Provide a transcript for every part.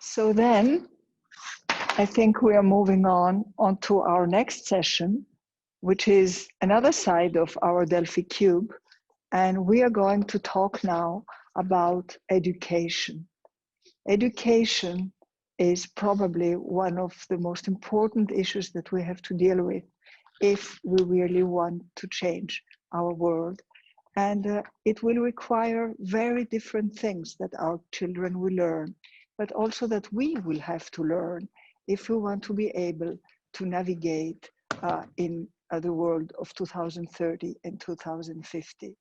So then I think we are moving on to our next session, which is another side of our Delphi cube. And we are going to talk now about education. Education is probably one of the most important issues that we have to deal with if we really want to change our world. And it will require very different things that our children will learn, but also that we will have to learn if we want to be able to navigate in the world of 2030 and 2050.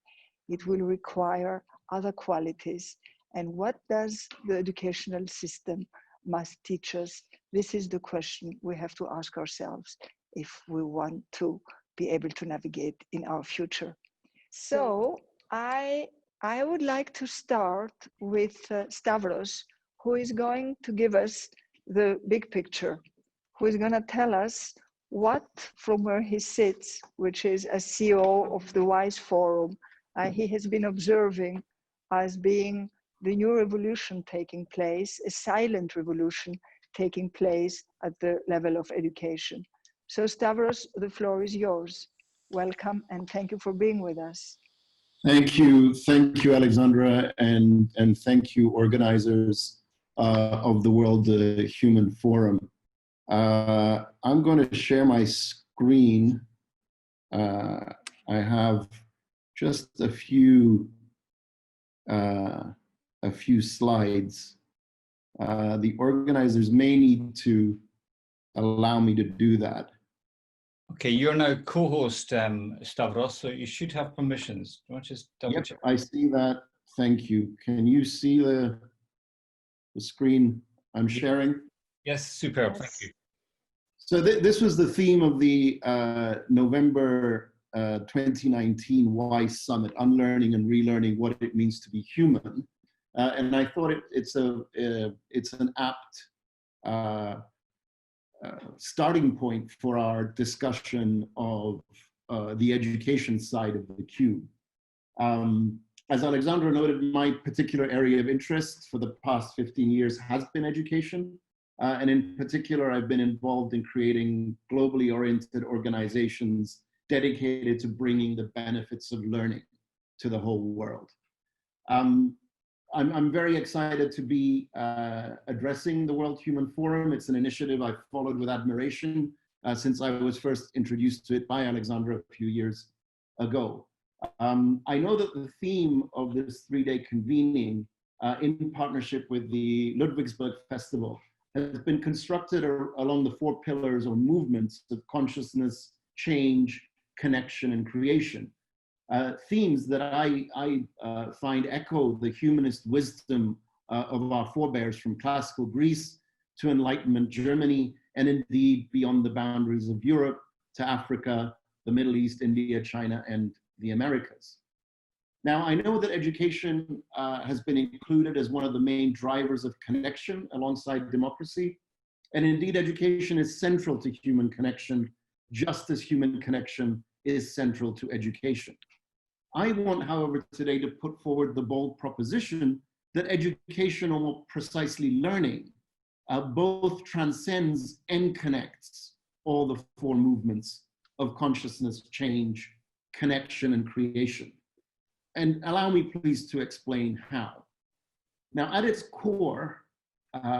It will require other qualities. And what does the educational system must teach us? This is the question we have to ask ourselves if we want to be able to navigate in our future. So I would like to start with Stavros, who is going to give us the big picture, who is going to tell us what, from where he sits, which is as CEO of the WISE Forum, he has been observing as being the new revolution taking place, a silent revolution taking place at the level of education. So Stavros, the floor is yours. Welcome and thank you for being with us. Thank you, Alexandra, and thank you, organizers of the World Human Forum. I'm going to share my screen. I have just a few slides. The organizers may need to allow me to do that. Okay, you're now co-host, Stavros, so you should have permissions. Do you want to just double check? I see that. Thank you. Can you see the screen I'm sharing? Yes, superb. Yes. Thank you. So this was the theme of the November 2019 WISE Summit, Unlearning and Relearning What It Means to Be Human. And I thought it's an apt starting point for our discussion of the education side of the cube. As Alexandra noted, my particular area of interest for the past 15 years has been education. And in particular, I've been involved in creating globally oriented organizations dedicated to bringing the benefits of learning to the whole world. I'm very excited to be addressing the World Human Forum. It's an initiative I've followed with admiration since I was first introduced to it by Alexandra a few years ago. I know that the theme of this 3-day convening in partnership with the Ludwigsburg Festival has been constructed along the 4 pillars or movements of consciousness, change, connection, and creation. Themes that I find echo the humanist wisdom of our forebears from classical Greece to Enlightenment Germany, and indeed beyond the boundaries of Europe to Africa, the Middle East, India, China, and the Americas. Now, I know that education has been included as one of the main drivers of connection alongside democracy. And indeed, education is central to human connection, just as human connection is central to education. I want, however, today to put forward the bold proposition that education, or more precisely learning, both transcends and connects all the 4 movements of consciousness, change, connection, and creation. And allow me please to explain how. Now, at its core,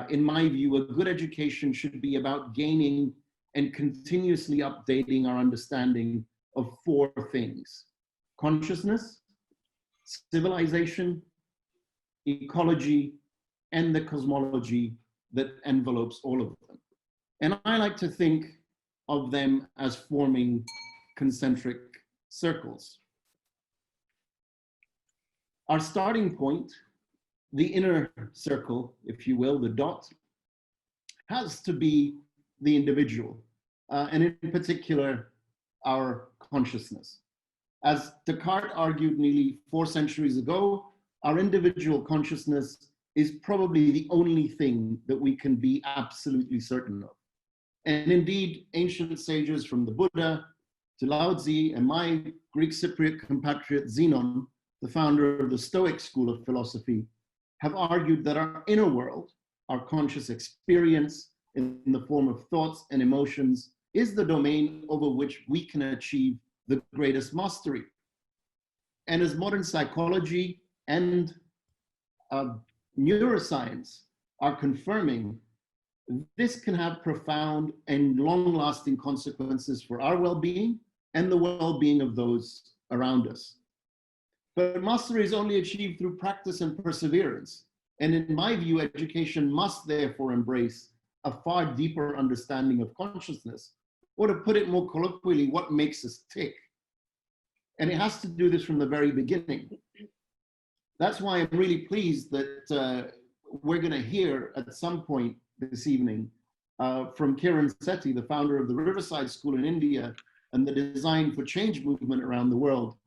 in my view, a good education should be about gaining and continuously updating our understanding of 4 things: consciousness, civilization, ecology, and the cosmology that envelopes all of them. And I like to think of them as forming concentric circles. Our starting point, the inner circle, if you will, the dot, has to be the individual, and in particular, our consciousness. As Descartes argued nearly 4 centuries ago, our individual consciousness is probably the only thing that we can be absolutely certain of. And indeed, ancient sages from the Buddha to Lao Tzu and my Greek Cypriot compatriot Zenon, the founder of the Stoic school of philosophy, have argued that our inner world, our conscious experience in the form of thoughts and emotions, is the domain over which we can achieve the greatest mastery. And as modern psychology and neuroscience are confirming, this can have profound and long-lasting consequences for our well-being and the well-being of those around us. But mastery is only achieved through practice and perseverance. And in my view, education must therefore embrace a far deeper understanding of consciousness, or to put it more colloquially, what makes us tick. And it has to do this from the very beginning. That's why I'm really pleased that we're going to hear at some point this evening from Kiran Bir Sethi, the founder of the Riverside School in India and the Design for Change movement around the world,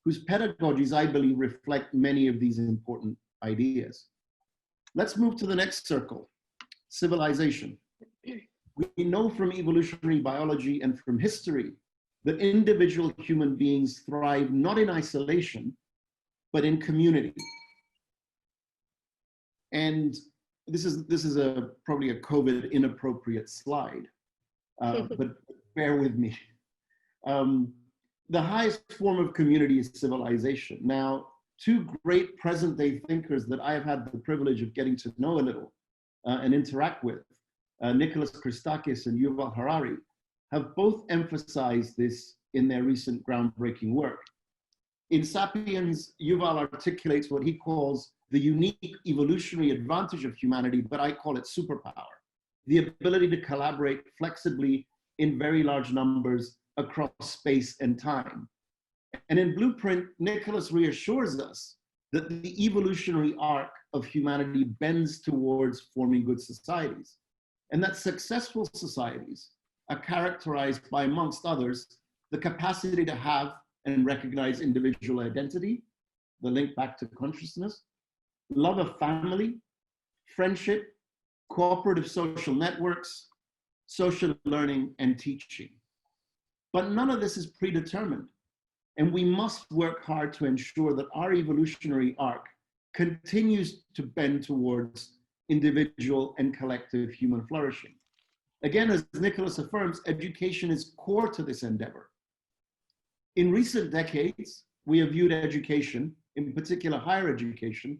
whose pedagogies, I believe, reflect many of these important ideas. Let's move to the next circle, civilization. We know from evolutionary biology and from history that individual human beings thrive not in isolation, but in community. And this is probably a COVID inappropriate slide, but bear with me. The highest form of community is civilization. Now, two great present day thinkers that I have had the privilege of getting to know a little and interact with, Nicholas Christakis and Yuval Harari, have both emphasized this in their recent groundbreaking work. In Sapiens, Yuval articulates what he calls the unique evolutionary advantage of humanity, but I call it superpower, the ability to collaborate flexibly in very large numbers across space and time. And in Blueprint, Nicholas reassures us that the evolutionary arc of humanity bends towards forming good societies, and that successful societies are characterized by, amongst others, the capacity to have and recognize individual identity, the link back to consciousness, love of family, friendship, cooperative social networks, social learning, and teaching. But none of this is predetermined, and we must work hard to ensure that our evolutionary arc continues to bend towards individual and collective human flourishing. Again, as Nicholas affirms, education is core to this endeavor. In recent decades, we have viewed education, in particular higher education,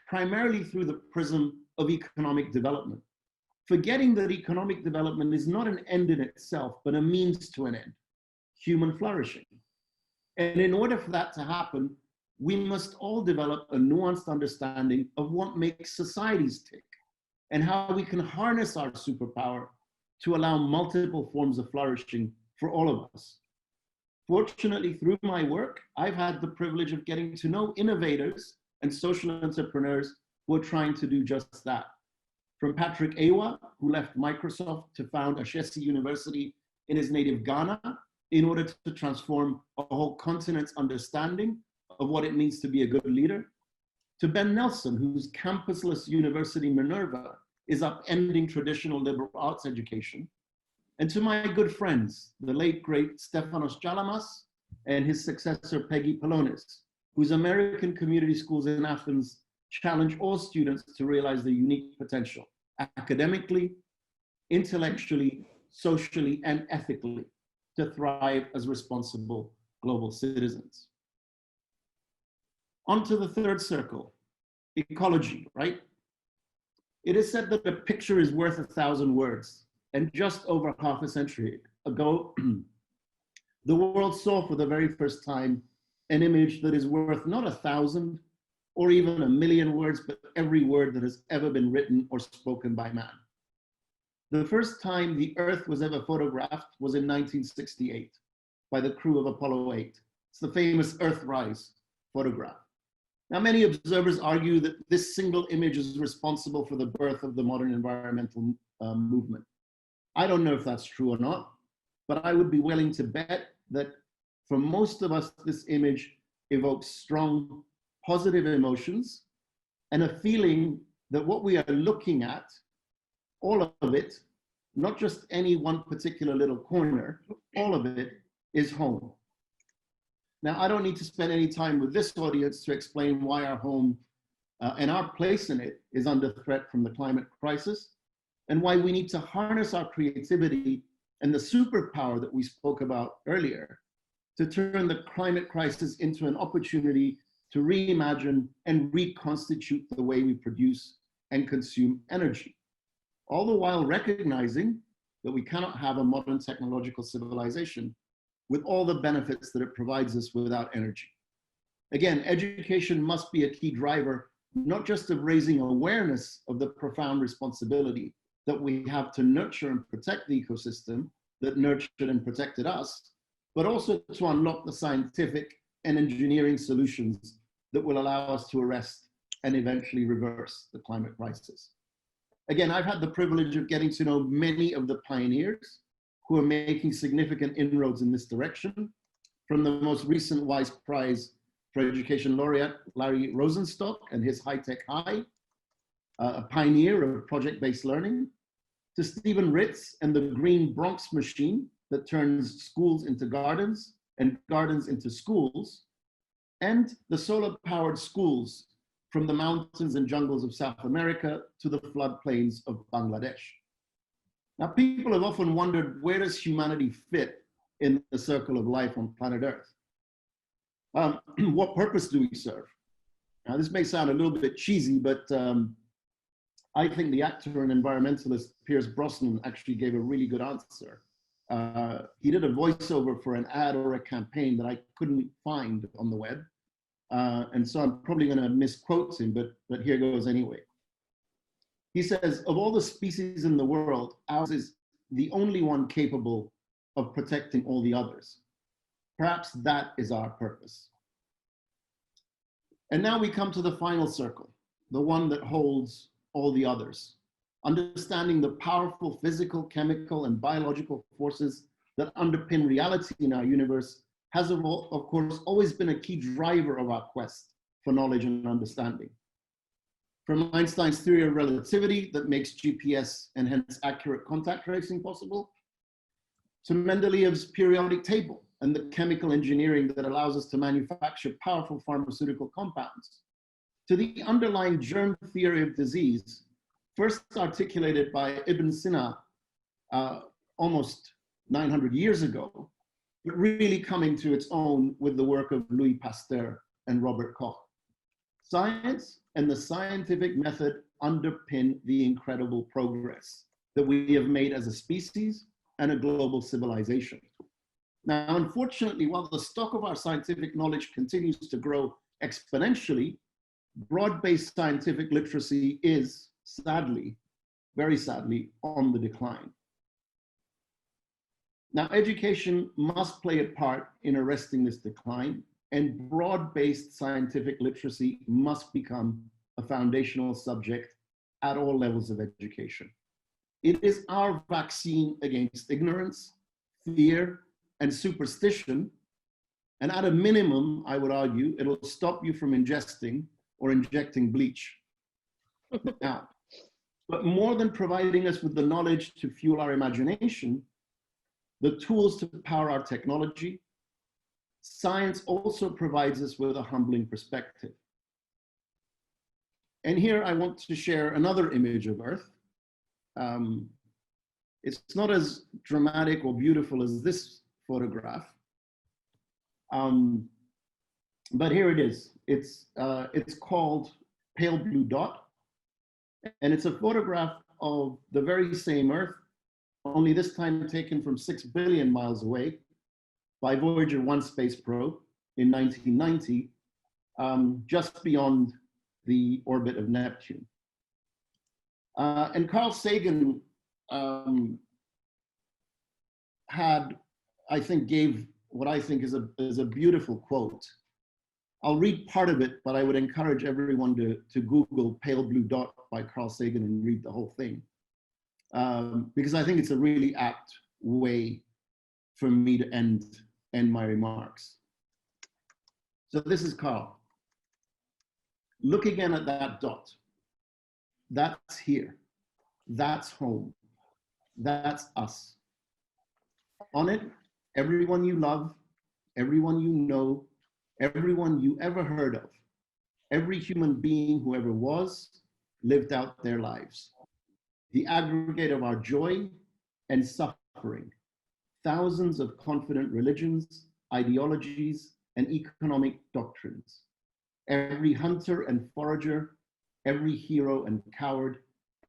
primarily through the prism of economic development, forgetting that economic development is not an end in itself, but a means to an end, human flourishing. And in order for that to happen, we must all develop a nuanced understanding of what makes societies tick and how we can harness our superpower to allow multiple forms of flourishing for all of us. Fortunately, through my work, I've had the privilege of getting to know innovators and social entrepreneurs who are trying to do just that. From Patrick Ewa, who left Microsoft to found Ashesi University in his native Ghana in order to transform a whole continent's understanding of what it means to be a good leader, to Ben Nelson, whose campusless University Minerva is upending traditional liberal arts education, and to my good friends, the late great Stefanos Chalamas and his successor Peggy Polonis, whose American community schools in Athens challenge all students to realize their unique potential, academically, intellectually, socially, and ethically, to thrive as responsible global citizens. On to the third circle, ecology, right? It is said that a picture is worth 1,000 words, and just over half a century ago, the world saw for the very first time an image that is worth not 1,000 or even 1,000,000 words, but every word that has ever been written or spoken by man. The first time the Earth was ever photographed was in 1968 by the crew of Apollo 8. It's the famous Earthrise photograph. Now, many observers argue that this single image is responsible for the birth of the modern environmental movement. I don't know if that's true or not, but I would be willing to bet that for most of us, this image evokes strong positive emotions and a feeling that what we are looking at, all of it, not just any one particular little corner, all of it is home. Now, I don't need to spend any time with this audience to explain why our home and our place in it is under threat from the climate crisis, and why we need to harness our creativity and the superpower that we spoke about earlier to turn the climate crisis into an opportunity to reimagine and reconstitute the way we produce and consume energy, all the while recognizing that we cannot have a modern technological civilization with all the benefits that it provides us without energy. Again, education must be a key driver, not just of raising awareness of the profound responsibility that we have to nurture and protect the ecosystem that nurtured and protected us, but also to unlock the scientific and engineering solutions that will allow us to arrest and eventually reverse the climate crisis. Again, I've had the privilege of getting to know many of the pioneers who are making significant inroads in this direction, from the most recent Wise Prize for Education laureate, Larry Rosenstock and his High-Tech High, a pioneer of project-based learning, to Stephen Ritz and the Green Bronx machine that turns schools into gardens and gardens into schools, and the solar-powered schools from the mountains and jungles of South America to the floodplains of Bangladesh. Now, people have often wondered, where does humanity fit in the circle of life on planet Earth? What purpose do we serve? Now, this may sound a little bit cheesy, but I think the actor and environmentalist Pierce Brosnan actually gave a really good answer. He did a voiceover for an ad or a campaign that I couldn't find on the web. And so I'm probably going to misquote him, but here goes anyway. He says, of all the species in the world, ours is the only one capable of protecting all the others. Perhaps that is our purpose. And now we come to the final circle, the one that holds all the others. Understanding the powerful physical, chemical, and biological forces that underpin reality in our universe has, of course, always been a key driver of our quest for knowledge and understanding. From Einstein's theory of relativity that makes GPS and hence accurate contact tracing possible, to Mendeleev's periodic table and the chemical engineering that allows us to manufacture powerful pharmaceutical compounds, to the underlying germ theory of disease, first articulated by Ibn Sina almost 900 years ago, but really coming to its own with the work of Louis Pasteur and Robert Koch. Science and the scientific method underpin the incredible progress that we have made as a species and a global civilization. Now, unfortunately, while the stock of our scientific knowledge continues to grow exponentially, broad-based scientific literacy is, sadly, very sadly, on the decline. Now, education must play a part in arresting this decline, and broad-based scientific literacy must become a foundational subject at all levels of education. It is our vaccine against ignorance, fear, and superstition, and at a minimum, I would argue, it'll stop you from ingesting or injecting bleach. Now, but more than providing us with the knowledge to fuel our imagination, the tools to power our technology, science also provides us with a humbling perspective. And here I want to share another image of Earth. It's not as dramatic or beautiful as this photograph, but here it is. It's called Pale Blue Dot, and it's a photograph of the very same Earth, only this time taken from 6 billion miles away by Voyager 1 space probe in 1990, just beyond the orbit of Neptune. And Carl Sagan gave what I think is a beautiful quote. I'll read part of it, but I would encourage everyone to Google Pale Blue Dot by Carl Sagan and read the whole thing. Because I think it's a really apt way for me to end my remarks. So this is Carl. Look again at that dot. That's here. That's home. That's us. On it, everyone you love, everyone you know, everyone you ever heard of, Every human being who ever was lived out their lives. The aggregate of our joy and suffering. Thousands of confident religions, ideologies, and economic doctrines. Every hunter and forager, every hero and coward,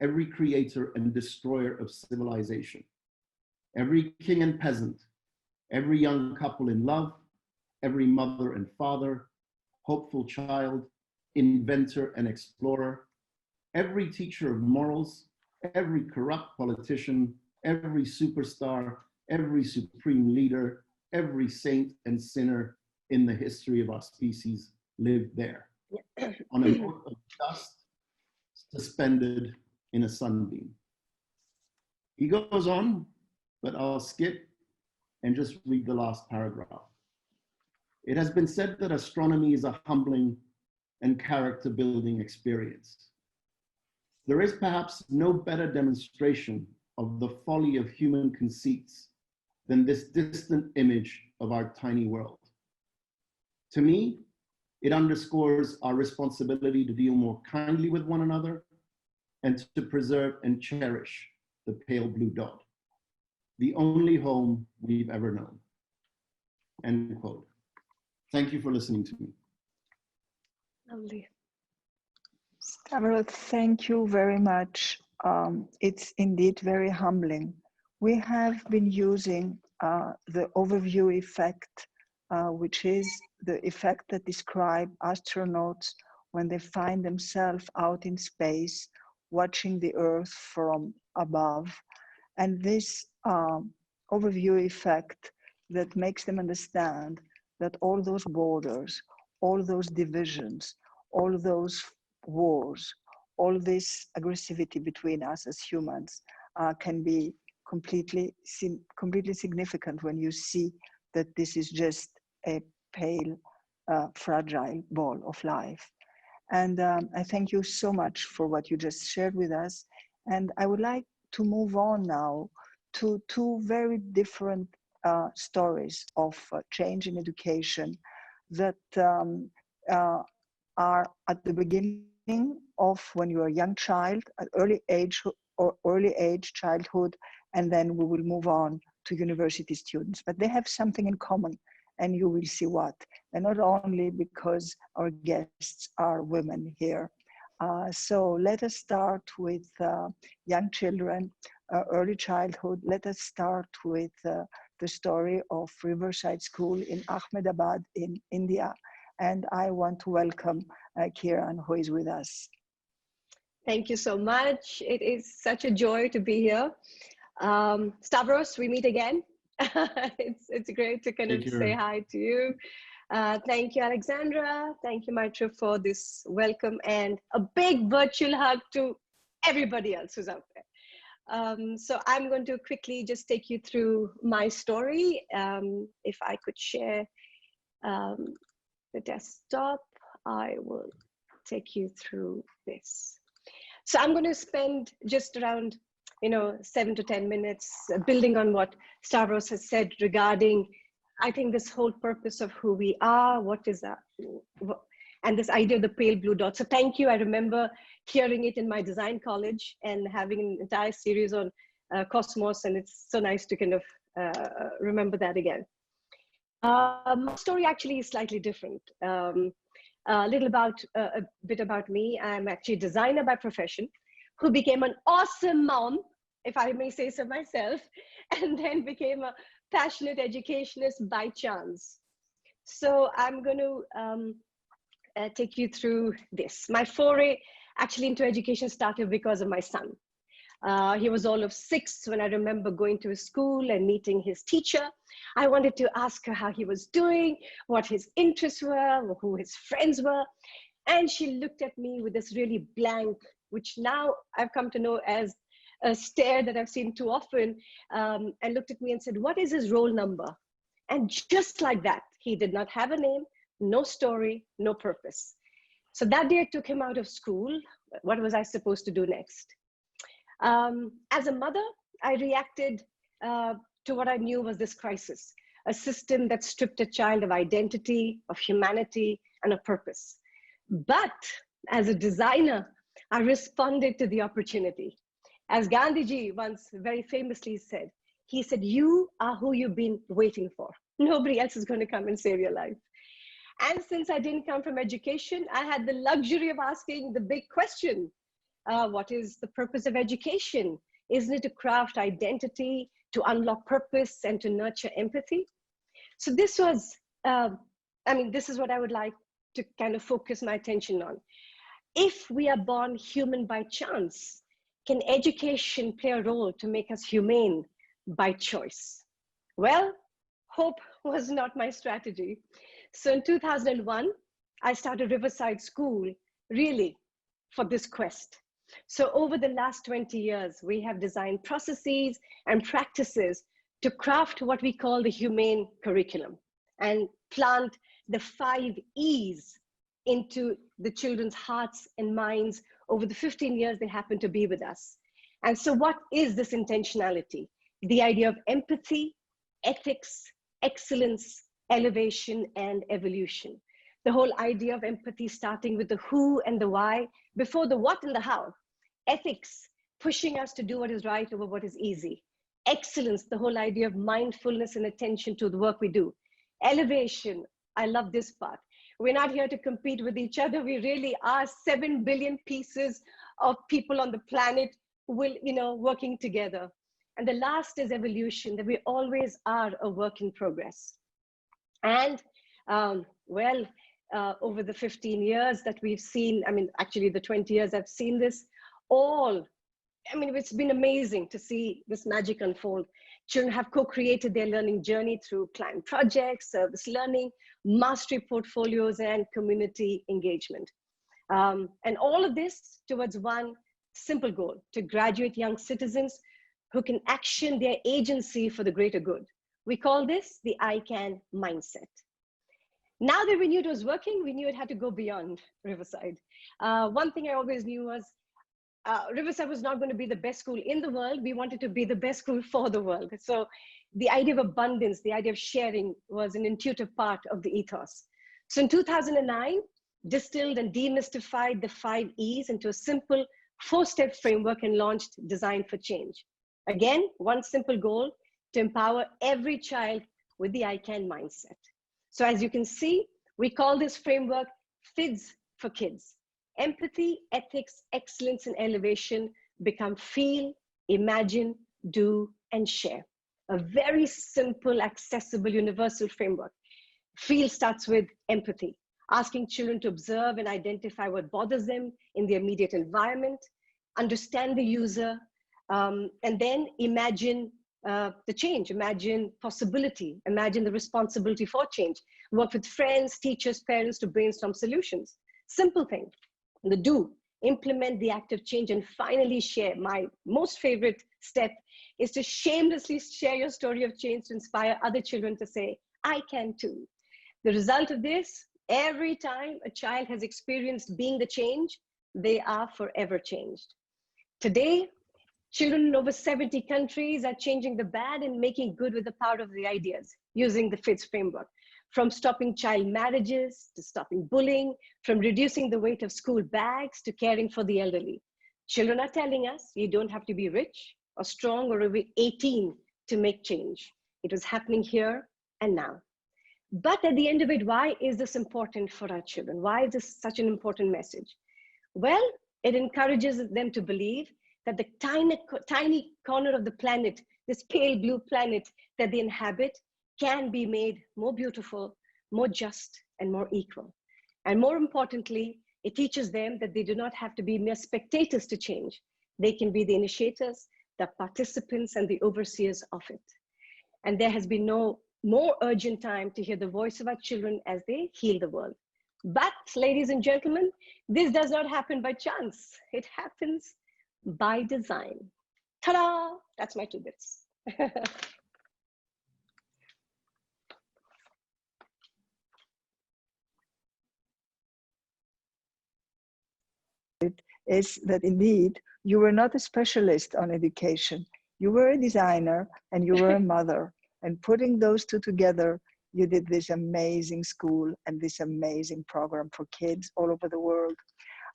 every creator and destroyer of civilization. Every king and peasant, every young couple in love, every mother and father, hopeful child, inventor and explorer, every teacher of morals, every corrupt politician, every superstar, every supreme leader, every saint and sinner in the history of our species lived there, on a mote of dust suspended in a sunbeam. He goes on, but I'll skip and just read the last paragraph. It has been said that astronomy is a humbling and character-building experience. There is perhaps no better demonstration of the folly of human conceits than this distant image of our tiny world. To me, it underscores our responsibility to deal more kindly with one another and to preserve and cherish the pale blue dot, the only home we've ever known. End quote. Thank you for listening to me. Lovely. Stavros, thank you very much. It's indeed very humbling. We have been using the overview effect, which is the effect that describes astronauts when they find themselves out in space, watching the Earth from above. And this overview effect that makes them understand that all those borders, all those divisions, all those wars, all this aggressivity between us as humans can be completely significant when you see that this is just a pale, fragile ball of life. And I thank you so much for what you just shared with us. And I would like to move on now to two very different stories of change in education that are at the beginning of when you're a young child, at early age childhood, and then we will move on to university students. But they have something in common, and you will see what. And not only because our guests are women here. So let us start with young children, early childhood. Let us start with the story of Riverside School in Ahmedabad in India. And I want to welcome Kiran, who is with us. Thank you so much. It is such a joy to be here. Stavros, we meet again. It's great to kind of say hi to you. Thank you, Alexandra. Thank you, Maitra, for this welcome, and a big virtual hug to everybody else who's out there. So I'm going to quickly just take you through my story. If I could share the desktop, I will take you through this. So I'm going to spend just around 7 to 10 minutes building on what Stavros has said regarding, I think, this whole purpose of who we are, what is that, and this idea of the pale blue dot. So thank you. I remember hearing it in my design college and having an entire series on Cosmos, and it's so nice to kind of remember that again. My story actually is slightly different. A bit about me. I'm actually a designer by profession who became an awesome mom, if I may say so myself, and then became a passionate educationist by chance. So I'm going to take you through this. My foray actually into education started because of my son. He was all of 6 when I remember going to his school and meeting his teacher. I wanted to ask her how he was doing, what his interests were, who his friends were. And she looked at me with this really blank, which now I've come to know as a stare that I've seen too often, and looked at me and said, "What is his roll number?" And just like that, he did not have a name, no story, no purpose. So that day I took him out of school. What was I supposed to do next? As a mother, I reacted to what I knew was this crisis, a system that stripped a child of identity, of humanity, and of purpose. But as a designer, I responded to the opportunity. As Gandhiji once very famously said, he said, you are who you've been waiting for. Nobody else is going to come and save your life. And since I didn't come from education, I had the luxury of asking the big question. What is the purpose of education? Isn't it to craft identity, to unlock purpose, and to nurture empathy? So this was, this is what I would like to kind of focus my attention on. If we are born human by chance, can education play a role to make us humane by choice? Well, hope was not my strategy. So in 2001, I started Riverside School really for this quest. So over the last 20 years, we have designed processes and practices to craft what we call the humane curriculum and plant the 5 E's into the children's hearts and minds over the 15 years they happen to be with us. And so what is this intentionality? The idea of empathy, ethics, excellence, elevation, and evolution. The whole idea of empathy starting with the who and the why before the what and the how. Ethics, pushing us to do what is right over what is easy. Excellence, the whole idea of mindfulness and attention to the work we do. Elevation, I love this part. We're not here to compete with each other. We really are 7 billion pieces of people on the planet working together. And the last is evolution, that we always are a work in progress. And over the 15 years that we've seen, actually the 20 years I've seen this, it's been amazing to see this magic unfold. Children have co-created their learning journey through client projects, service learning, mastery portfolios, and community engagement. And all of this towards one simple goal, to graduate young citizens who can action their agency for the greater good. We call this the I Can mindset. Now that we knew it was working, we knew it had to go beyond Riverside. One thing I always knew was Riverside was not going to be the best school in the world. We wanted to be the best school for the world. So the idea of abundance, the idea of sharing was an intuitive part of the ethos. So in 2009, distilled and demystified the 5 E's into a simple 4-step framework and launched Design for Change. Again, one simple goal, to empower every child with the I Can mindset. So as you can see, we call this framework FIDS for kids. Empathy, ethics, excellence, and elevation become feel, imagine, do, and share. A very simple, accessible, universal framework. Feel starts with empathy, asking children to observe and identify what bothers them in the immediate environment, understand the user, and then imagine the change, imagine possibility, imagine the responsibility for change, work with friends, teachers, parents to brainstorm solutions. Simple thing. The do, implement the active change, and finally share. My most favorite step is to shamelessly share your story of change to inspire other children to say, I can too. The result of this, every time a child has experienced being the change, they are forever changed. Today, children in over 70 countries are changing the bad and making good with the power of the ideas using the FIDS framework. From stopping child marriages to stopping bullying, from reducing the weight of school bags to caring for the elderly. Children are telling us you don't have to be rich or strong or over 18 to make change. It was happening here and now. But at the end of it, why is this important for our children? Why is this such an important message? Well, it encourages them to believe that the tiny corner of the planet, this pale blue planet that they inhabit, can be made more beautiful, more just, and more equal. And more importantly, it teaches them that they do not have to be mere spectators to change. They can be the initiators, the participants, and the overseers of it. And there has been no more urgent time to hear the voice of our children as they heal the world. But, ladies and gentlemen, this does not happen by chance. It happens by design. Ta-da! That's my 2 bits. Is that indeed you were not a specialist on education. You were a designer and you were a mother, and putting those two together You did this amazing school and this amazing program for kids all over the world.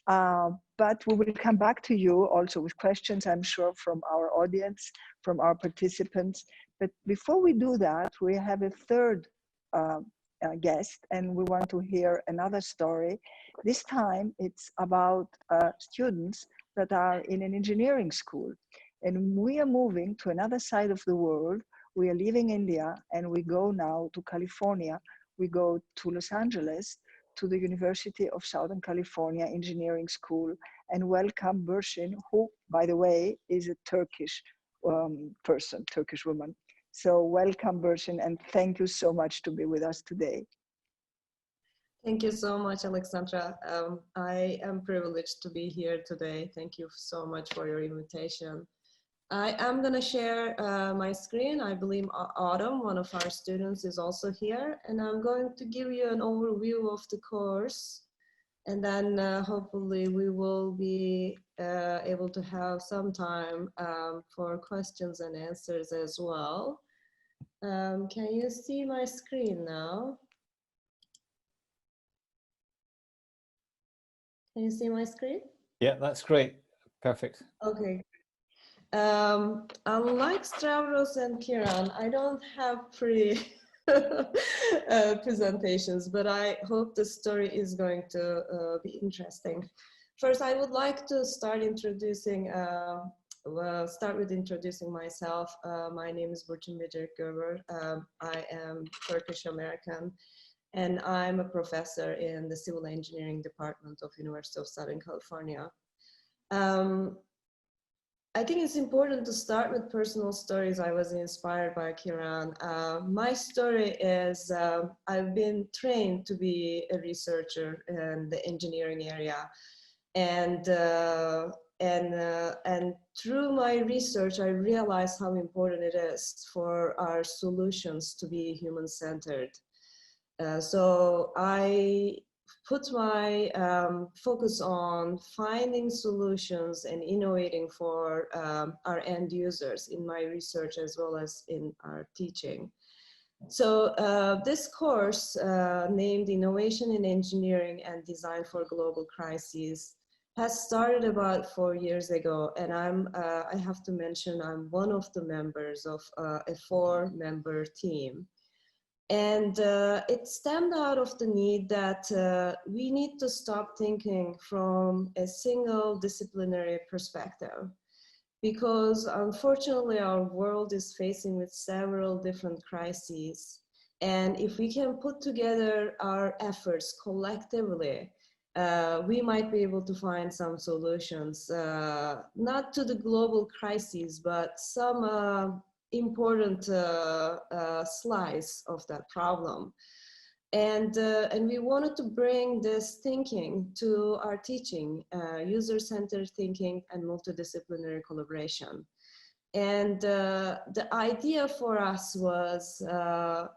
But we will come back to you also with questions, I'm sure, from our audience, from our participants. But before we do that, we have a third guest, and we want to hear another story. This time it's about students that are in an engineering school. And we are moving to another side of the world. We are leaving India and we go now to California. We go to Los Angeles, to the University of Southern California Engineering School, and welcome Burcin, who, by the way, is a Turkish person, Turkish woman. So welcome, Burcin, and thank you so much to be with us today. Thank you so much, Alexandra. I am privileged to be here today. Thank you so much for your invitation. I am going to share my screen. I believe Autumn, one of our students, is also here, and I'm going to give you an overview of the course, and then hopefully we will be able to have some time for questions and answers as well. Can you see my screen now? Can you see my screen? Yeah, that's great. Perfect. Okay. Unlike Stavros and Kiran, I don't have pretty presentations, but I hope the story is going to be interesting. First, I would like to start introducing myself. My name is Burcin Becerik. I am Turkish American, and I'm a professor in the Civil Engineering Department of University of Southern California. I think it's important to start with personal stories. I was inspired by Kiran. My story is I've been trained to be a researcher in the engineering area, and through my research, I realized how important it is for our solutions to be human-centered. So I put my focus on finding solutions and innovating for our end users in my research as well as in our teaching. So this course named Innovation in Engineering and Design for Global Crises has started about 4 years ago, and I have to mention I'm one of the members of a 4-member team. And it stemmed out of the need that we need to stop thinking from a single disciplinary perspective, because unfortunately our world is facing with several different crises. And if we can put together our efforts collectively, we might be able to find some solutions, not to the global crises, but some important slice of that problem. And we wanted to bring this thinking to our teaching, user-centered thinking and multidisciplinary collaboration. And the idea for us was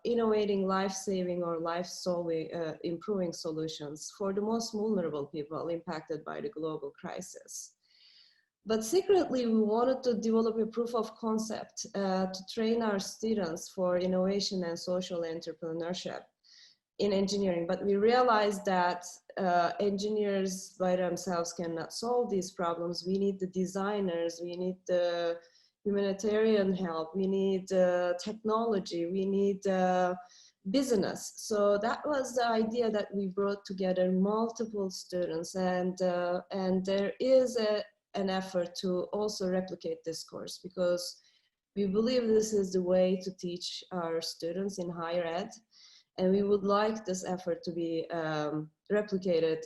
innovating life-saving or life-solving, improving solutions for the most vulnerable people impacted by the global crisis. But secretly, we wanted to develop a proof of concept to train our students for innovation and social entrepreneurship in engineering. But we realized that engineers by themselves cannot solve these problems. We need the designers, we need the humanitarian help, we need technology, we need business. So that was the idea that we brought together multiple students, and there is an effort to also replicate this course, because we believe this is the way to teach our students in higher ed, and we would like this effort to be replicated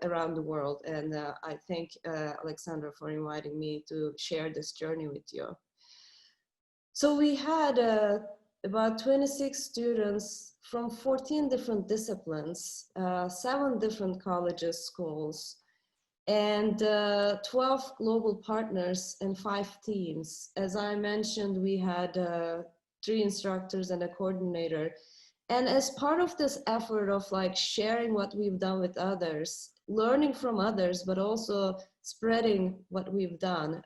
around the world. And I thank Alexandra for inviting me to share this journey with you. So we had about 26 students from 14 different disciplines, 7 different colleges, schools, and 12 global partners and 5 teams. As I mentioned, we had 3 instructors and a coordinator. And as part of this effort of like sharing what we've done with others, learning from others, but also spreading what we've done,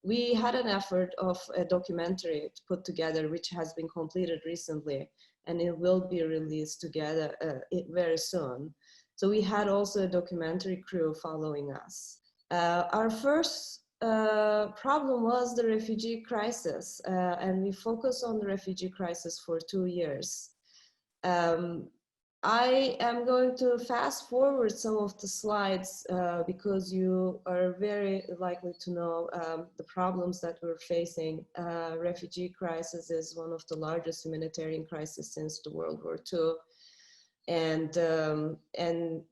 we had an effort of a documentary put together, which has been completed recently, and it will be released together very soon. So we had also a documentary crew following us. Our first problem was the refugee crisis, and we focused on the refugee crisis for 2 years. I am going to fast forward some of the slides because you are very likely to know the problems that we're facing. Refugee crisis is one of the largest humanitarian crises since the World War II. And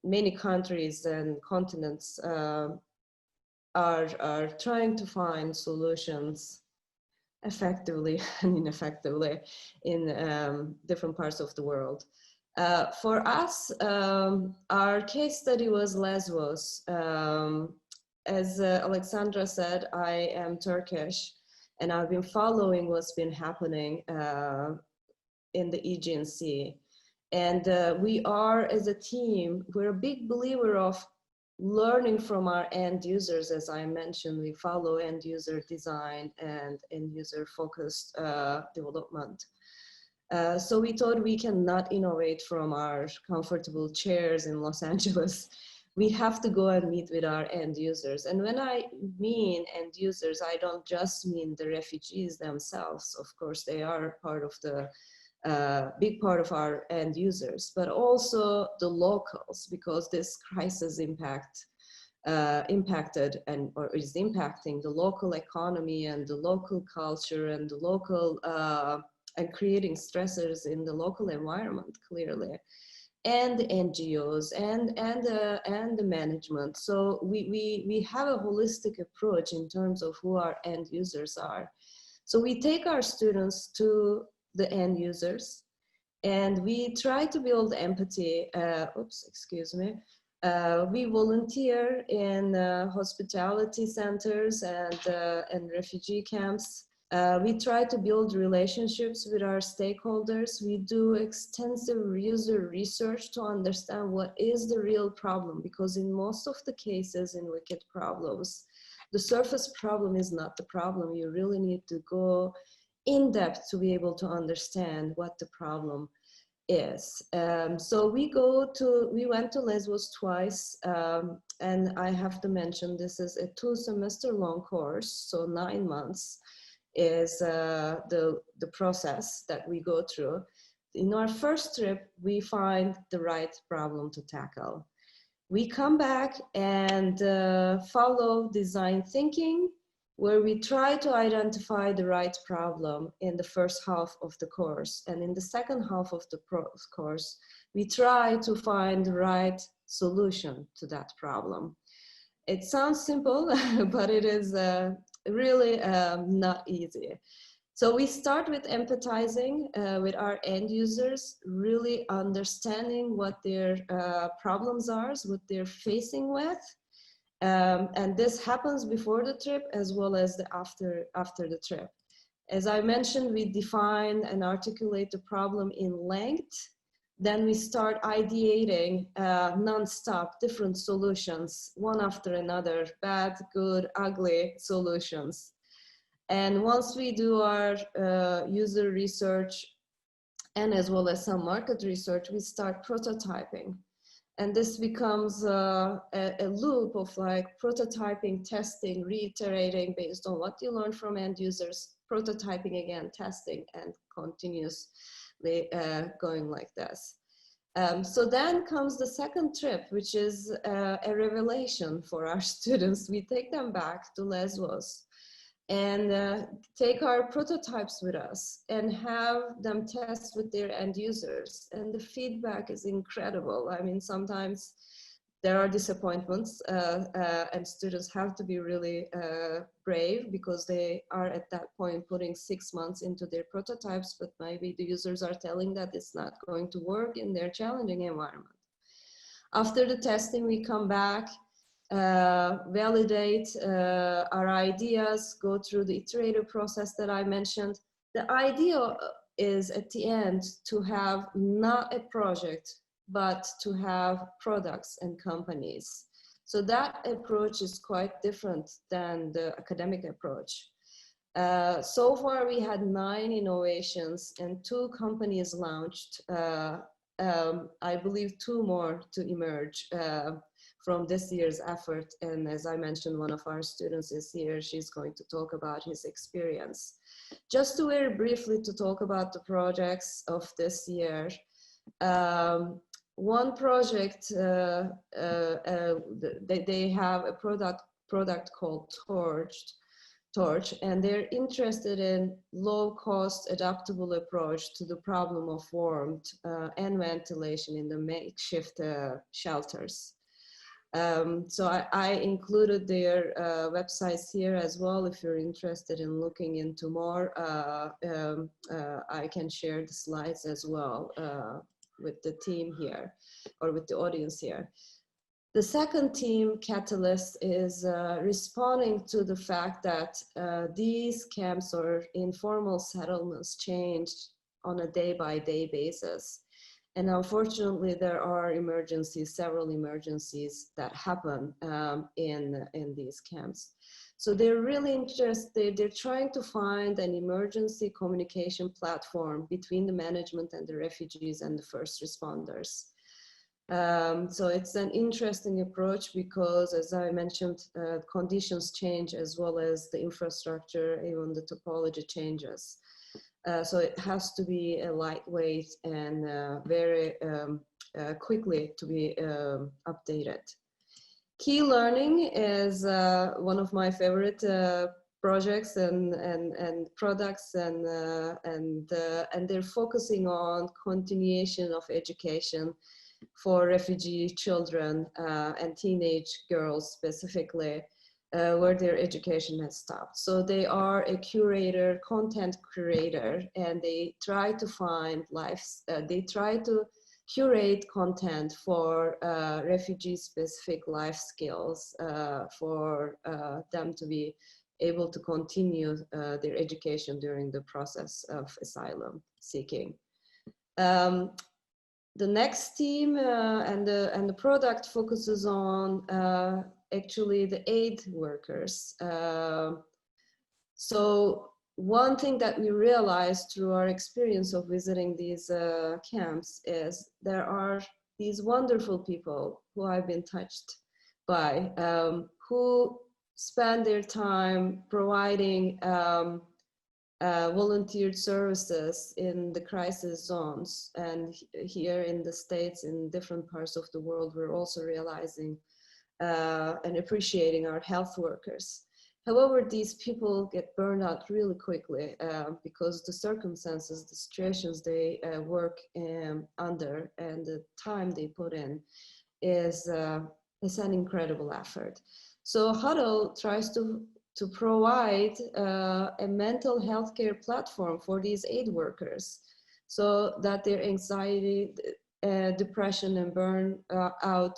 many countries and continents are trying to find solutions effectively and ineffectively in different parts of the world. For us, our case study was Lesbos. As Alexandra said, I am Turkish, and I've been following what's been happening in the Aegean Sea. And we are, as a team, we're a big believer of learning from our end users. As I mentioned, we follow end user design and end user focused development. So we thought we cannot innovate from our comfortable chairs in Los Angeles. We have to go and meet with our end users. And when I mean end users, I don't just mean the refugees themselves. Of course, they are part of the big part of our end users, but also the locals, because this crisis impacted or is impacting the local economy and the local culture and the local and creating stressors in the local environment, clearly, and the NGOs and the management. So we have a holistic approach in terms of who our end users are. So we take our students to the end users, and we try to build empathy. We volunteer in hospitality centers and refugee camps. We try to build relationships with our stakeholders. We do extensive user research to understand what is the real problem, because in most of the cases in wicked problems, the surface problem is not the problem. You really need to go in depth to be able to understand what the problem is. So we went to Lesbos twice, and I have to mention this is a 2-semester long course, so 9 months is the process that we go through. In our first trip, we find the right problem to tackle. We come back and follow design thinking, where we try to identify the right problem in the first half of the course. And in the second half of the course, we try to find the right solution to that problem. It sounds simple, but it is really not easy. So we start with empathizing with our end users, really understanding what their problems are, what they're facing with. And this happens before the trip as well as after the trip. As I mentioned, we define and articulate the problem in length. Then we start ideating nonstop different solutions, one after another, bad, good, ugly solutions. And once we do our user research and as well as some market research, we start prototyping. And this becomes a loop of like prototyping, testing, reiterating based on what you learn from end users, prototyping again, testing, and continuously going like this. So then comes the second trip, which is a revelation for our students. We take them back to Lesbos and take our prototypes with us and have them test with their end users. And the feedback is incredible. I mean, sometimes there are disappointments and students have to be really brave, because they are at that point putting 6 months into their prototypes, but maybe the users are telling that it's not going to work in their challenging environment. After the testing, we come back, validate our ideas, go through the iterative process that I mentioned. The idea is at the end to have not a project, but to have products and companies. So that approach is quite different than the academic approach. So far, we had 9 innovations and 2 companies launched. I believe 2 more to emerge from this year's effort. And as I mentioned, one of our students is here. She's going to talk about his experience. Just to very briefly to talk about the projects of this year. One project, they have a product called Torch, and they're interested in low-cost adaptable approach to the problem of warmth and ventilation in the makeshift shelters. So I included their websites here as well. If you're interested in looking into more, I can share the slides as well with the team here, or with the audience here. The second team, Catalyst, is responding to the fact that these camps or informal settlements change on a day-by-day basis. And unfortunately, there are emergencies, several emergencies that happen in these camps. So they're really interested, they're trying to find an emergency communication platform between the management and the refugees and the first responders. So it's an interesting approach because, as I mentioned, conditions change as well as the infrastructure, even the topology changes. So it has to be a lightweight and very quickly to be updated. Key Learning is one of my favorite projects and products, and they're focusing on continuation of education for refugee children and teenage girls specifically, where their education has stopped. So they are a curator, content curator, and they try to find they try to curate content for refugee-specific life skills for them to be able to continue their education during the process of asylum seeking. The next team and the product focuses on actually the aid workers. So one thing that we realized through our experience of visiting these camps is there are these wonderful people who I've been touched by, who spend their time providing volunteered services in the crisis zones. And here in the States, in different parts of the world, we're also realizing and appreciating our health workers. However, these people get burned out really quickly because the circumstances, the situations they work under, and the time they put in is an incredible effort. So Huddle tries to provide a mental health care platform for these aid workers so that their anxiety, depression, and burnout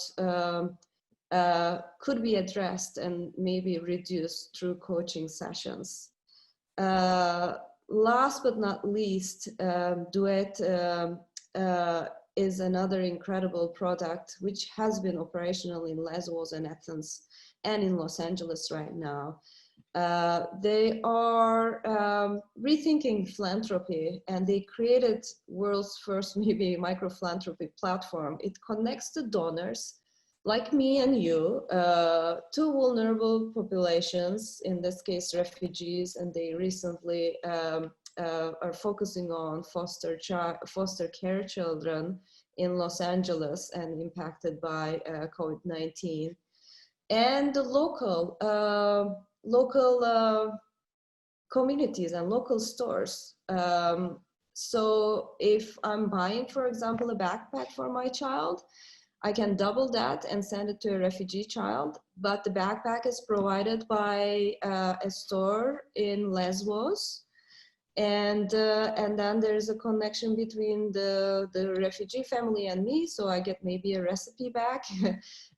could be addressed and maybe reduced through coaching sessions. Last but not least, Duet is another incredible product which has been operational in Lesbos and Athens and in Los Angeles right now. They are rethinking philanthropy, and they created world's first maybe micro-philanthropy platform. It connects the donors like me and you to vulnerable populations, in this case refugees, and they recently are focusing on foster care children in Los Angeles and impacted by COVID-19. And the local communities and local stores. So if I'm buying, for example, a backpack for my child, I can double that and send it to a refugee child, but the backpack is provided by a store in Lesbos. And then there's a connection between the refugee family and me, so I get maybe a recipe back,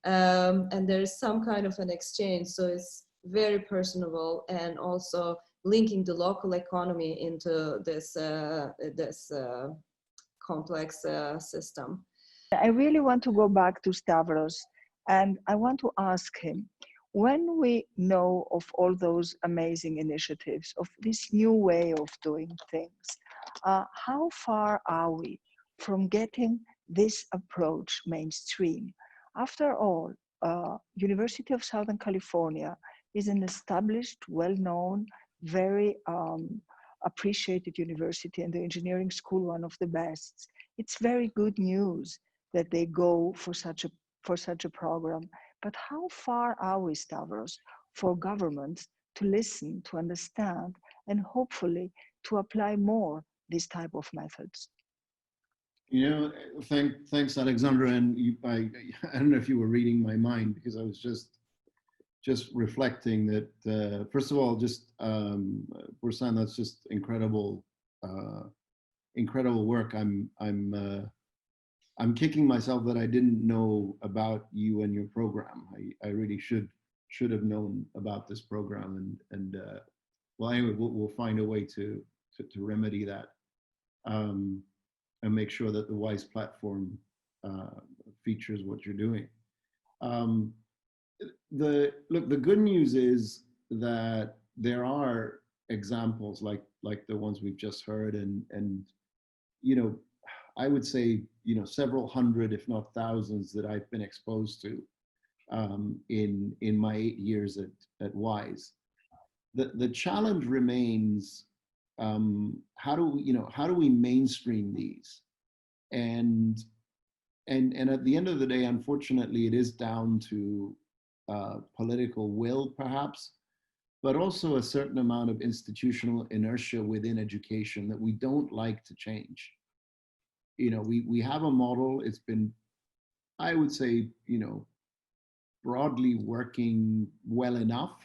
and there's some kind of an exchange. So it's very personable, and also linking the local economy into this complex system. I really want to go back to Stavros And I want to ask him, when we know of all those amazing initiatives, of this new way of doing things, how far are we from getting this approach mainstream? After all, University of Southern California is an established, well-known, very appreciated university, and the engineering school, one of the best. It's very good news that they go for such a program. But how far are we, Stavros, for governments to listen, to understand, and hopefully to apply more these type of methods? You know, thanks, Alexandra. And I don't know if you were reading my mind, because I was just reflecting that, first of all, just Burcin, that's just incredible, incredible work. I'm kicking myself that I didn't know about you and your program. I really should have known about this program, and well, anyway, we'll find a way to remedy that, and make sure that the WISE platform features what you're doing. The good news is that there are examples like the ones we've just heard, and you know, I would say, you know, several hundred, if not thousands, that I've been exposed to in my 8 years at WISE. The challenge remains, how do we mainstream these? And at the end of the day, unfortunately, it is down to political will, perhaps, but also a certain amount of institutional inertia within education that we don't like to change. You know, we have a model. It's been, I would say, you know, broadly working well enough,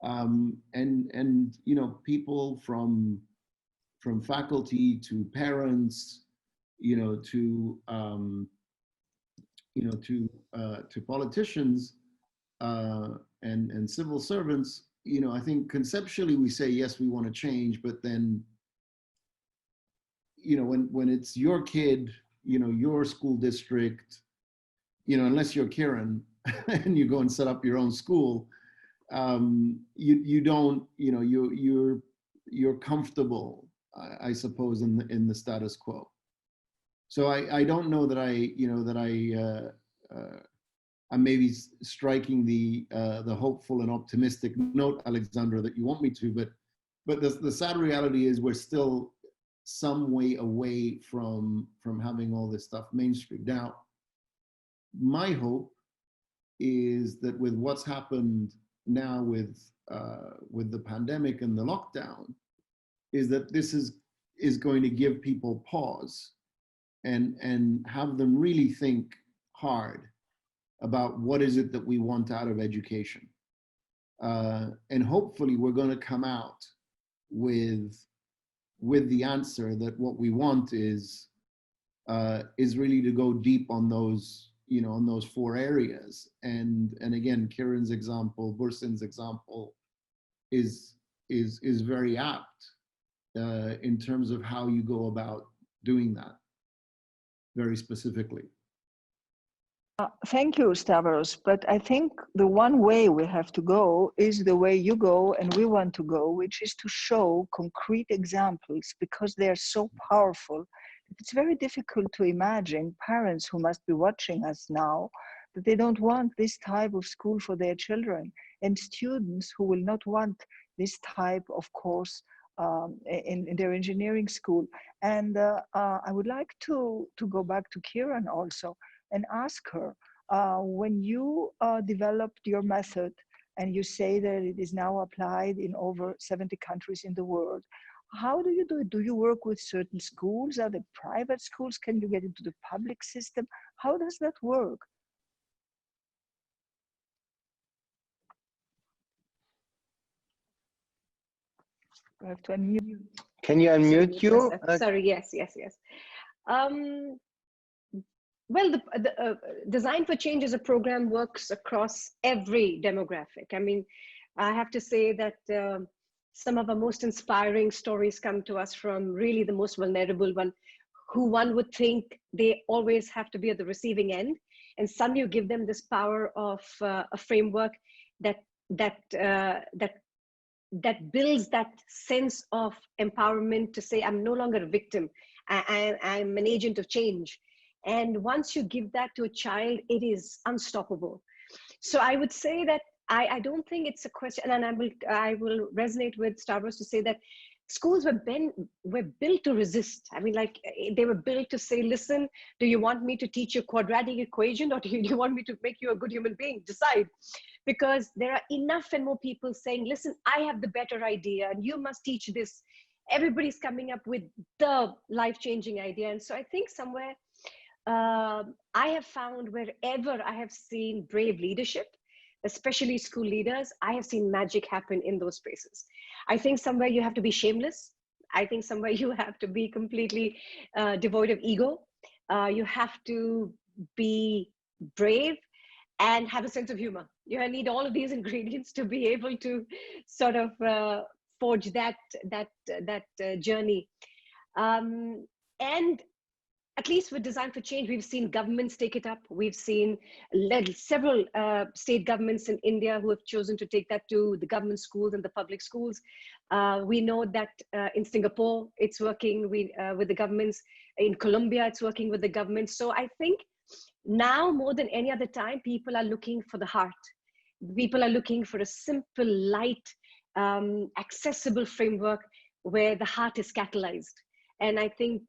and you know, people from faculty to parents, you know, to politicians and civil servants. You know, I think conceptually we say yes, we want to change, but then, you know, when it's your kid, you know, your school district, you know, unless you're Kiran and you go and set up your own school, you don't, you know, you're comfortable, I suppose, in the status quo. So I don't know that I'm maybe striking the hopeful and optimistic note, Alexandra, that you want me to, but the sad reality is we're still some way away from having all this stuff mainstream. Now, my hope is that with what's happened now with the pandemic and the lockdown, is that this is going to give people pause and have them really think hard about what is it that we want out of education. And hopefully we're going to come out with the answer that what we want is really to go deep on those, you know, on those 4 areas. And again, Kiran's example, Burcin's example is very apt in terms of how you go about doing that very specifically. Thank you, Stavros. But I think the one way we have to go is the way you go and we want to go, which is to show concrete examples, because they are so powerful. It's very difficult to imagine parents who must be watching us now that they don't want this type of school for their children, and students who will not want this type of course in their engineering school. And I would like to go back to Kiran also and ask her, when you developed your method and you say that it is now applied in over 70 countries in the world, how do you do it? Do you work with certain schools? Are they private schools? Can you get into the public system? How does that work? I have to unmute. Can you unmute you? Sorry, yes. Well, the Design for Change as a program works across every demographic. I mean, I have to say that some of our most inspiring stories come to us from really the most vulnerable one, who one would think they always have to be at the receiving end. and suddenly you give them this power of a framework that builds that sense of empowerment to say, I'm no longer a victim, I'm an agent of change. And once you give that to a child, it is unstoppable. So I would say that I don't think it's a question, and I will resonate with Stavros to say that schools were built to resist. I mean, like, they were built to say, listen, do you want me to teach you a quadratic equation, or do you want me to make you a good human being? Decide. Because there are enough and more people saying, listen, I have the better idea and you must teach this. Everybody's coming up with the life-changing idea. And so I think somewhere I have found, wherever I have seen brave leadership, especially school leaders, I have seen magic happen in those spaces. I think somewhere you have to be shameless. I think somewhere you have to be completely devoid of ego. You have to be brave and have a sense of humor. You need all of these ingredients to be able to sort of forge that journey. And at least with Design for Change, we've seen governments take it up. We've seen several state governments in India who have chosen to take that to the government schools and the public schools. We know that in Singapore, it's working with the governments. In Colombia, it's working with the government. So I think now more than any other time, people are looking for the heart. People are looking for a simple, light, accessible framework where the heart is catalyzed. And I think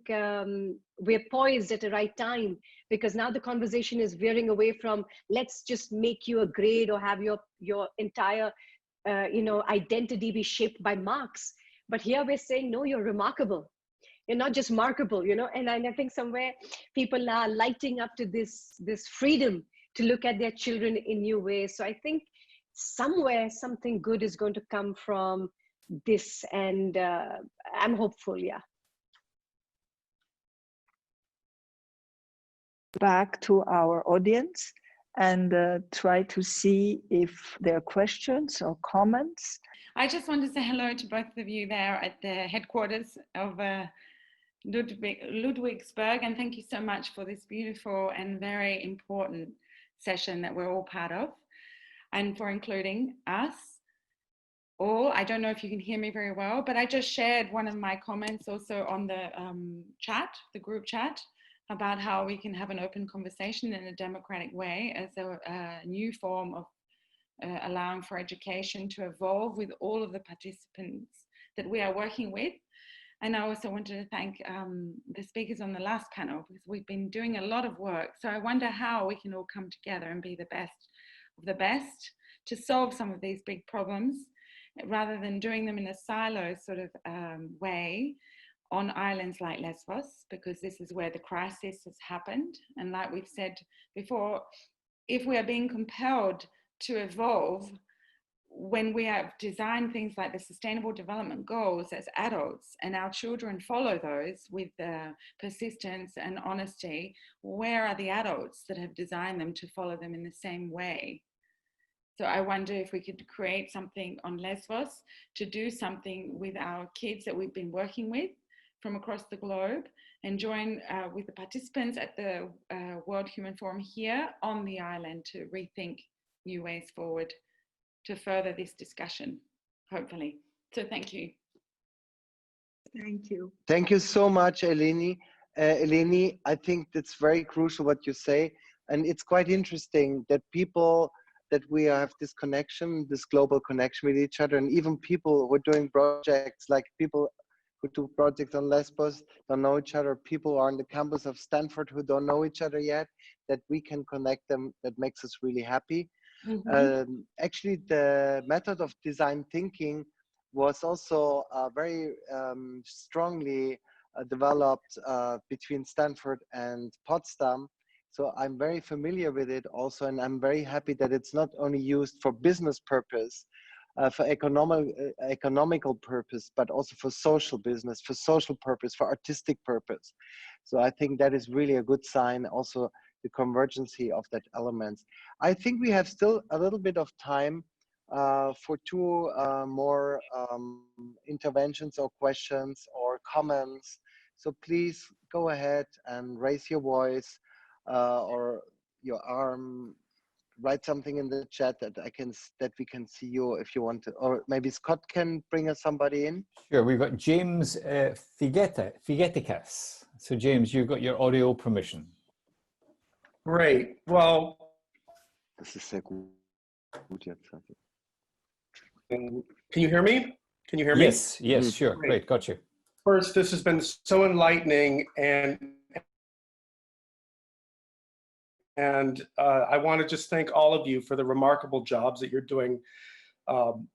we're poised at the right time, because now the conversation is veering away from, let's just make you a grade or have your entire identity be shaped by marks. But here we're saying, no, you're remarkable. You're not just markable, and I think somewhere people are lighting up to this freedom to look at their children in new ways. So I think somewhere something good is going to come from this, and I'm hopeful, yeah. Back to our audience and try to see if there are questions or comments. I just want to say hello to both of you there at the headquarters of Ludwigsburg, and thank you so much for this beautiful and very important session that we're all part of, and for including us all. I don't know if you can hear me very well, but I just shared one of my comments also on the chat, the group chat, about how we can have an open conversation in a democratic way as a new form of allowing for education to evolve with all of the participants that we are working with. And I also wanted to thank the speakers on the last panel, because we've been doing a lot of work. So I wonder how we can all come together and be the best of the best to solve some of these big problems, rather than doing them in a silo sort of way on islands like Lesbos, because this is where the crisis has happened. And like we've said before, if we are being compelled to evolve, when we have designed things like the Sustainable Development Goals as adults, and our children follow those with persistence and honesty, where are the adults that have designed them to follow them in the same way? So I wonder if we could create something on Lesbos to do something with our kids that we've been working with from across the globe, and join with the participants at the World Human Forum here on the island to rethink new ways forward to further this discussion, hopefully. So thank you. Thank you. Thank you so much, Eleni. Eleni, I think that's very crucial what you say. And it's quite interesting that we have this connection, this global connection with each other, and even people who are doing projects, like people who do projects on Lesbos don't know each other, people who are on the campus of Stanford who don't know each other yet, that we can connect them. That makes us really happy. Mm-hmm. Actually, the method of design thinking was also very strongly developed between Stanford and Potsdam. So I'm very familiar with it also, and I'm very happy that it's not only used for business purpose, for economical purpose, but also for social business, for social purpose, for artistic purpose. So I think that is really a good sign, also the convergency of that elements. I think we have still a little bit of time for two more interventions or questions or comments. So please go ahead and raise your voice, or your arm, write something in the chat that we can see you if you want to, or maybe Scott can bring us somebody in. Sure, we've got James Figeticus. So James, you've got your audio permission. Great. Well, Das ist sehr gut jetzt. can you hear me? Can you hear me? Yes, yes, sure. Great, got you. First, this has been so enlightening, and I want to just thank all of you for the remarkable jobs that you're doing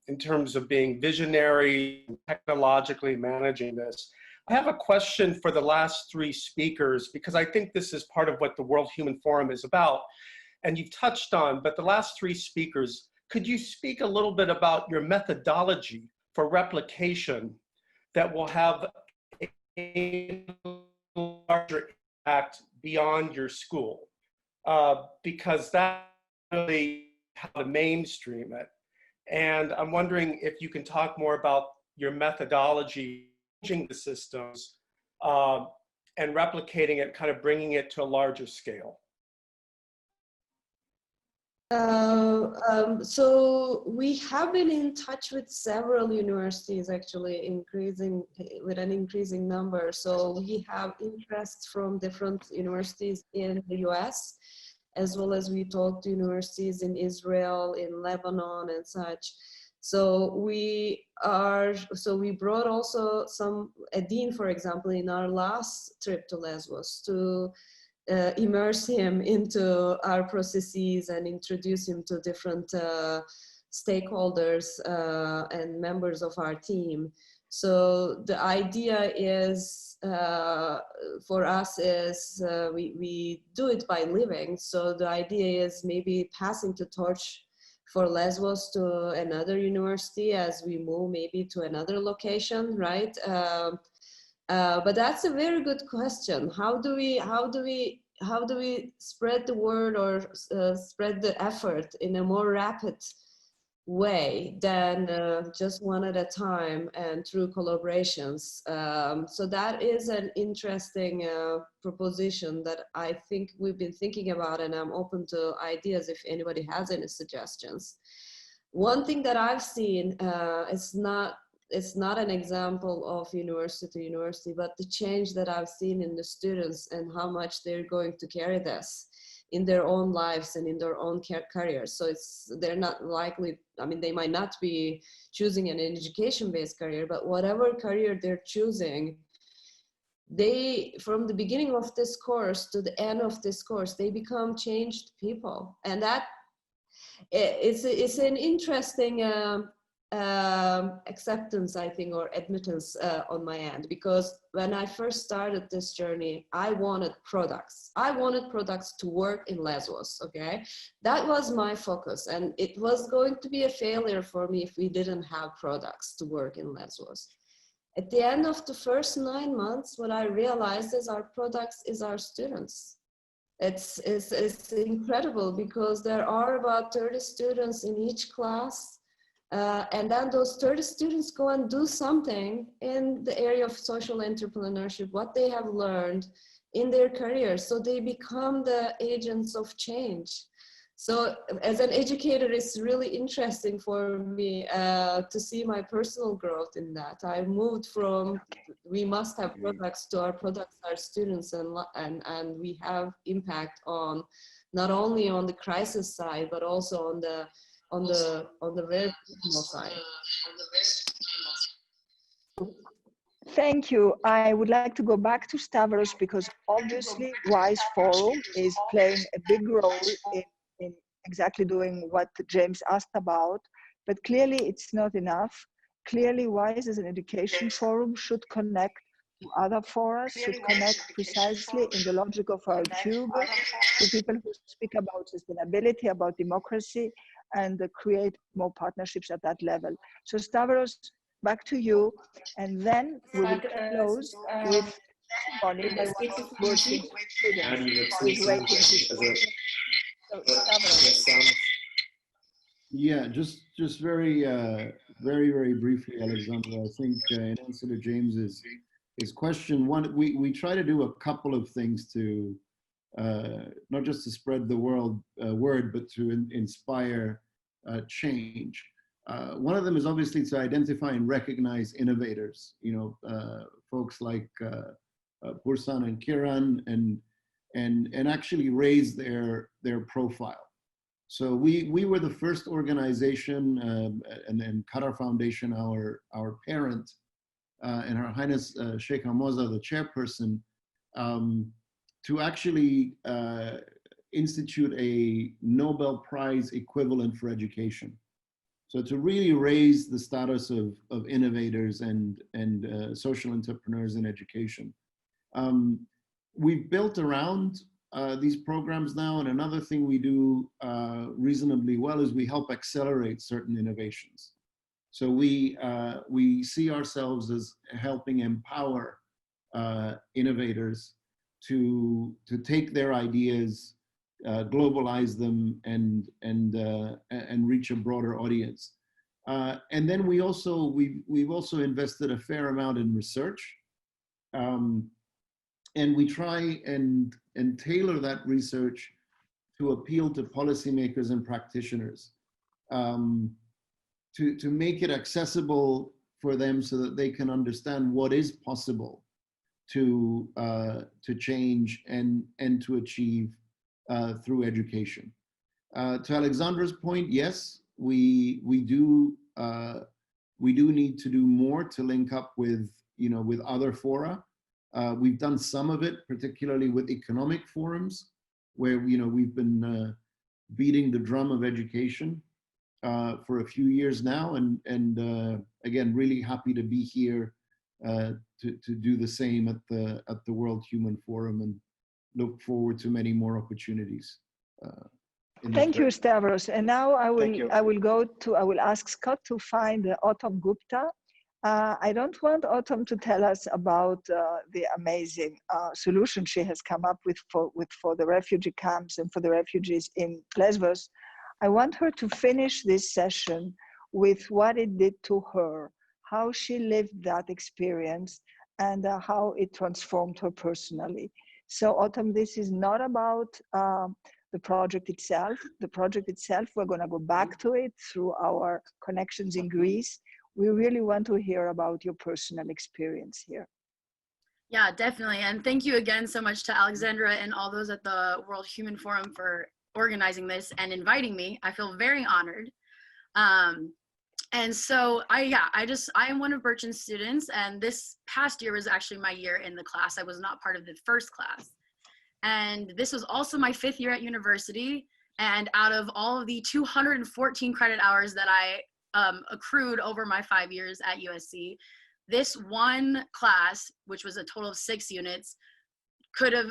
in terms of being visionary, technologically managing this. I have a question for the last three speakers, because I think this is part of what the World Human Forum is about, and you've touched on, but the last three speakers, could you speak a little bit about your methodology for replication that will have a larger impact beyond your school? Because that's really how to mainstream it. And I'm wondering if you can talk more about your methodology, changing the systems and replicating it, kind of bringing it to a larger scale. So we have been in touch with several universities, actually with an increasing number. So we have interest from different universities in the US, as well as we talk to universities in Israel, in Lebanon and such. So we brought also a dean, for example, in our last trip to Lesbos to immerse him into our processes and introduce him to different stakeholders and members of our team. So the idea is, for us is, we do it by living. So the idea is maybe passing the torch for Lesbos to another university as we move maybe to another location, right? But that's a very good question. How do we spread the word or spread the effort in a more rapid way than just one at a time and through collaborations? So that is an interesting proposition that I think we've been thinking about, and I'm open to ideas if anybody has any suggestions. One thing that I've seen, it's not an example of university to university, but the change that I've seen in the students and how much they're going to carry this in their own lives and in their own careers. So they're not likely, I mean, they might not be choosing an education-based career, but whatever career they're choosing, they, from the beginning of this course to the end of this course, they become changed people. And that it's an interesting acceptance, I think, or admittance on my end, because when I first started this journey, I wanted products. I wanted products to work in Lesbos, okay? That was my focus, and it was going to be a failure for me if we didn't have products to work in Lesbos. At the end of the first 9 months, what I realized is our products is our students. It's incredible, because there are about 30 students in each class. And then those 30 students go and do something in the area of social entrepreneurship, what they have learned in their careers. So they become the agents of change. So as an educator, it's really interesting for me to see my personal growth in that. I moved from we must have products to our products are students, and we have impact on not only on the crisis side, but also on the very personal side. Thank you. I would like to go back to Stavros, because obviously WISE Forum is playing a big role in exactly doing what James asked about, but clearly it's not enough. Clearly WISE as an education forum should connect to other forums, should connect precisely in the logic of our cube to people who speak about sustainability, about democracy, and create more partnerships at that level. So Stavros, back to you, and then we will close with testimony by one of Burcin's students who is waiting to speak. So Stavros. Yeah, just very briefly, Alexandra. I think in answer to James's question, we try to do a couple of things to not just to spread the word, but to inspire change. One of them is obviously to identify and recognize innovators, folks like Burcin and Kiran, and actually raise their profile. So we were the first organization, and Qatar Foundation, our parent, and Her Highness Sheikh Hamoza, the chairperson, to actually institute a Nobel Prize equivalent for education. So to really raise the status of innovators and social entrepreneurs in education. We've built around these programs now, and another thing we do reasonably well is we help accelerate certain innovations. So we see ourselves as helping empower innovators to take their ideas, globalize them, and reach a broader audience. And then we've also invested a fair amount in research, and we try and tailor that research to appeal to policymakers and practitioners, to make it accessible for them so that they can understand what is possible to change and to achieve through education. To Alexandra's point, yes, we do need to do more to link up with other fora. We've done some of it, particularly with economic forums, where we've been beating the drum of education for a few years now, and again, really happy to be here to do the same at the World Human Forum, and look forward to many more opportunities. Thank you, Stavros. And now I will ask Scott to find Autumn Gupta. I don't want Autumn to tell us about the amazing solution she has come up with for the refugee camps and for the refugees in Lesbos. I want her to finish this session with what it did to her, how she lived that experience, and how it transformed her personally. So Autumn, this is not about the project itself. The project itself, we're going to go back to it through our connections in Greece. We really want to hear about your personal experience here. Yeah, definitely. And thank you again so much to Alexandra and all those at the World Human Forum for organizing this and inviting me. I feel very honored. And so I am one of Burcin's students, and this past year was actually my year in the class. I was not part of the first class. And this was also my 5th year at university. And out of all of the 214 credit hours that I accrued over my 5 years at USC, this one class, which was a total of 6 units,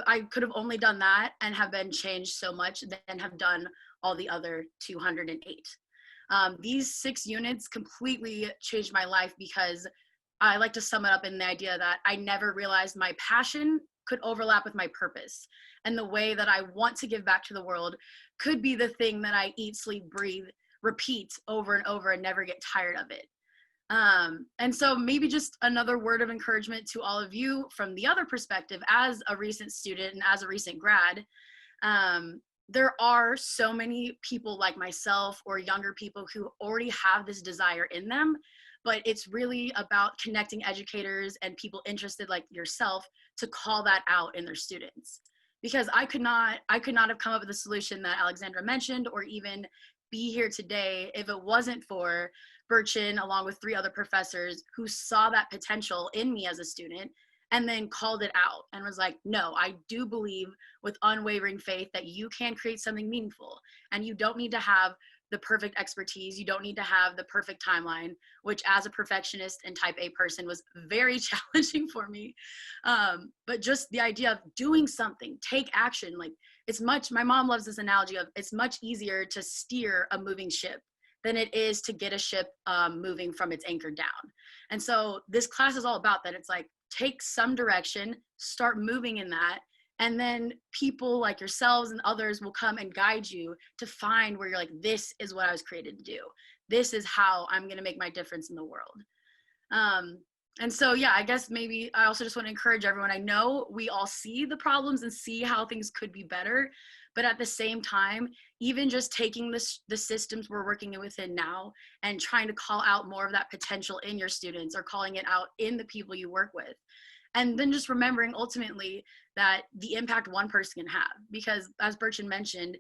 I could have only done that and have been changed so much than have done all the other 208. These 6 units completely changed my life, because I like to sum it up in the idea that I never realized my passion could overlap with my purpose, and the way that I want to give back to the world could be the thing that I eat, sleep, breathe, repeat over and over and never get tired of it. And so maybe just another word of encouragement to all of you from the other perspective, as a recent student and as a recent grad. There are so many people like myself or younger people who already have this desire in them, but it's really about connecting educators and people interested like yourself to call that out in their students. Because I could not have come up with a solution that Alexandra mentioned, or even be here today, if it wasn't for Burcin, along with 3 other professors who saw that potential in me as a student and then called it out and was like, no, I do believe with unwavering faith that you can create something meaningful, and you don't need to have the perfect expertise. You don't need to have the perfect timeline, which as a perfectionist and type A person was very challenging for me. But just the idea of doing something, take action. Like my mom loves this analogy of it's much easier to steer a moving ship than it is to get a ship moving from its anchor down. And so this class is all about that. It's like, take some direction, start moving in that, and then people like yourselves and others will come and guide you to find where you're like, this is what I was created to do. This is how I'm going to make my difference in the world. And so, yeah, I guess maybe I also just want to encourage everyone. I know we all see the problems and see how things could be better, but at the same time, even just taking the systems we're working within now and trying to call out more of that potential in your students or calling it out in the people you work with. And then just remembering ultimately that the impact one person can have, because as Burcin mentioned,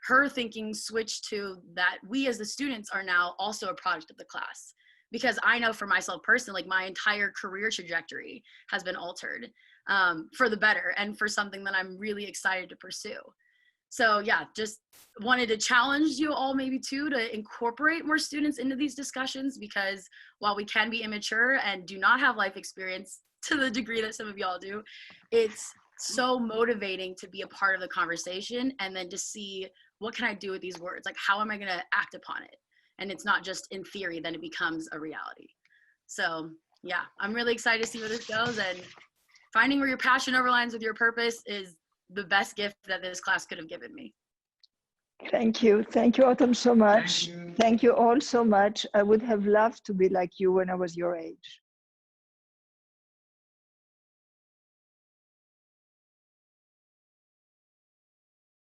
her thinking switched to that we as the students are now also a product of the class. Because I know for myself personally, like my entire career trajectory has been altered for the better and for something that I'm really excited to pursue. So yeah, just wanted to challenge you all maybe too to incorporate more students into these discussions, because while we can be immature and do not have life experience to the degree that some of y'all do, it's so motivating to be a part of the conversation and then to see what can I do with these words? Like, how am I gonna act upon it? And it's not just in theory, then it becomes a reality. So yeah, I'm really excited to see where this goes, and finding where your passion overlines with your purpose is the best gift that this class could have given me. Thank you. Thank you, Autumn, so much. Thank you all so much. I would have loved to be like you when I was your age.